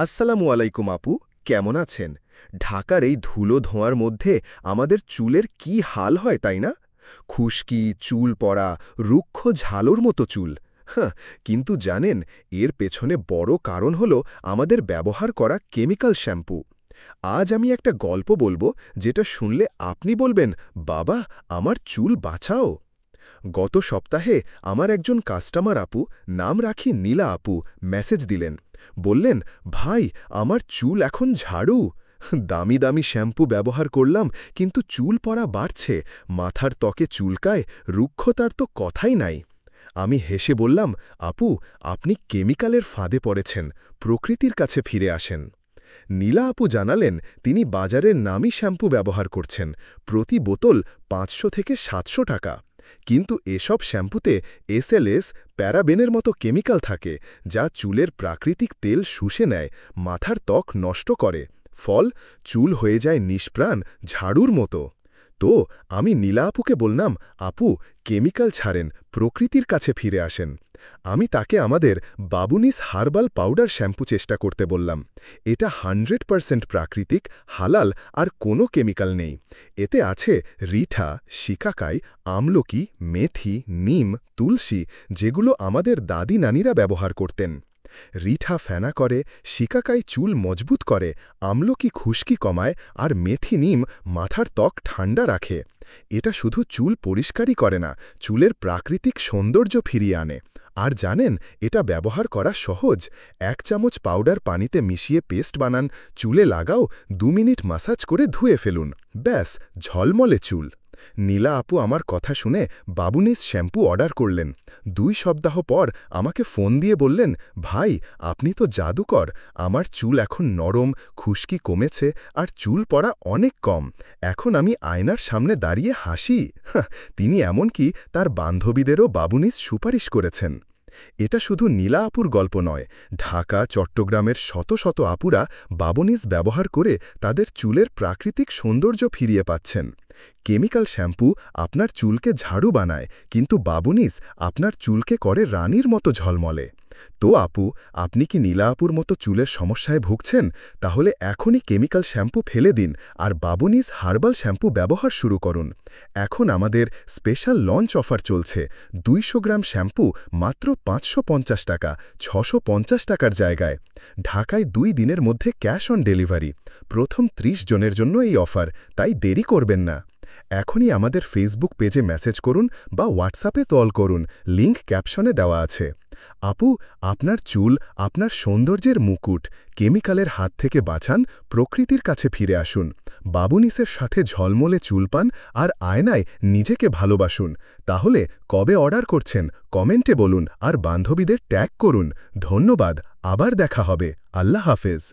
আসসালামু আলাইকুম আপু, কেমন আছেন? ঢাকার এই ধুলো ধোঁয়ার মধ্যে আমাদের চুলের কি হাল হয় তাই না? খুশকি, চুল পড়া, রুক্ষ ঝালোর মতো চুল। হাঁ, কিন্তু জানেন, এর পেছনে বড় কারণ হল আমাদের ব্যবহার করা কেমিক্যাল শ্যাম্পু। আজ আমি একটা গল্প বলবো যেটা শুনলে আপনি বলবেন, বাবা, আমার চুল বাঁচাও। গত সপ্তাহে আমার একজন কাস্টমার আপু, নাম রাখি নীলা আপু, মেসেজ দিলেন। বললেন, ভাই, আমার চুল এখন ঝাড়ু। দামি দামি শ্যাম্পু ব্যবহার করলাম, কিন্তু চুল পড়া বাড়ছে, মাথার ত্বকে চুলকায়, রুক্ষতার তো কথাই নাই। আমি হেসে বললাম, আপু, আপনি কেমিক্যালের ফাঁদে পড়েছেন, প্রকৃতির কাছে ফিরে আসেন। নীলা আপু জানালেন, তিনি বাজারের নামী শ্যাম্পু ব্যবহার করছেন, প্রতি বোতল ৫০০ থেকে ৭০০ টাকা। কিন্তু এসব শ্যাম্পুতে এসএলএস, প্যারাবেনের মতো কেমিক্যাল থাকে, যা চুলের প্রাকৃতিক তেল শুষে নেয়, মাথার ত্বক নষ্ট করে। ফল, চুল হয়ে যায় নিষ্প্রাণ, ঝাড়ুর মতো। তো আমি নীলা আপুকে বললাম, আপু, কেমিক্যাল ছাড়েন, প্রকৃতির কাছে ফিরে আসেন। আমি তাকে আমাদের বাবুনিস হার্বাল পাউডার শ্যাম্পু চেষ্টা করতে বললাম। এটা 100% প্রাকৃতিক, হালাল, আর কোনো কেমিক্যাল নেই। এতে আছে রিঠা, শিকাকাই, আমলকি, মেথি, নিম, তুলসী, যেগুলো আমাদের দাদি নানিরা ব্যবহার করতেন। রিঠা ফেনা করে, শিকাকাই চুল মজবুত করে, আমলকি খুশকি কমায়, আর মেথি নিম মাথার ত্বক ঠান্ডা রাখে। এটা শুধু চুল পরিষ্কারই করে না, চুলের প্রাকৃতিক সৌন্দর্য ফিরিয়ে আনে। আর জানেন, এটা ব্যবহার করা সহজ। ১ চামচ পাউডার পানিতে মিশিয়ে পেস্ট বানান, চুলে লাগাও, ২ মিনিট মাসাজ করে ধুয়ে ফেলুন, ব্যাস, ঝলমলে চুল। নীলা আপু আমার কথা শুনে বাবুনিস শ্যাম্পু অর্ডার করলেন। ২ সপ্তাহ পর আমাকে ফোন দিয়ে বললেন, ভাই, আপনি তো জাদুকর, আমার চুল এখন নরম, খুশকি কমেছে, আর চুল পড়া অনেক কম। এখন আমি আয়নার সামনে দাঁড়িয়ে হাসি। তিনি এমনকি তার বান্ধবীদেরও বাবুনিস সুপারিশ করেছেন। এটা শুধু নীলা আপুর গল্প নয়, ঢাকা, চট্টগ্রামের শত শত আপুরা বাবুনিস ব্যবহার করে তাদের চুলের প্রাকৃতিক সৌন্দর্য ফিরিয়ে পাচ্ছেন। কেমিক্যাল শ্যাম্পু আপনার চুলকে ঝাড়ু বানায়, কিন্তু বাবুনিস আপনার চুলকে করে রানীর মতো ঝলমলে। তো আপু, আপনি কি নীলা আপুর মতো চুলের সমস্যায় ভুগছেন? তাহলে এখনই কেমিক্যাল শ্যাম্পু ফেলে দিন আর বাবুনিস হার্বাল শ্যাম্পু ব্যবহার শুরু করুন। এখন আমাদের স্পেশাল লঞ্চ অফার চলছে। ২০০ গ্রাম শ্যাম্পু মাত্র ৫৫০ টাকা, ৬৫০ টাকার জায়গায়। ঢাকায় ২ দিনের মধ্যে ক্যাশ অন ডেলিভারি। প্রথম ৩০ জনের জন্য এই অফার, তাই দেরি করবেন না। এখনই আমাদের ফেসবুক পেজে মেসেজ করুন বা হোয়াটসঅ্যাপে কল করুন, লিংক ক্যাপশনে দেওয়া আছে। আপু, আপনার চুল আপনার সৌন্দর্যের মুকুট, কেমিক্যালের হাত থেকে বাঁচান, প্রকৃতির কাছে ফিরে আসুন। বাবুনিসের সাথে ঝলমলে চুল পান, আর আয়নায় নিজেকে ভালোবাসুন। তাহলে কবে অর্ডার করছেন, কমেন্টে বলুন, আর বান্ধবীদের ট্যাগ করুন। ধন্যবাদ, আবার দেখা হবে। আল্লাহ হাফেজ।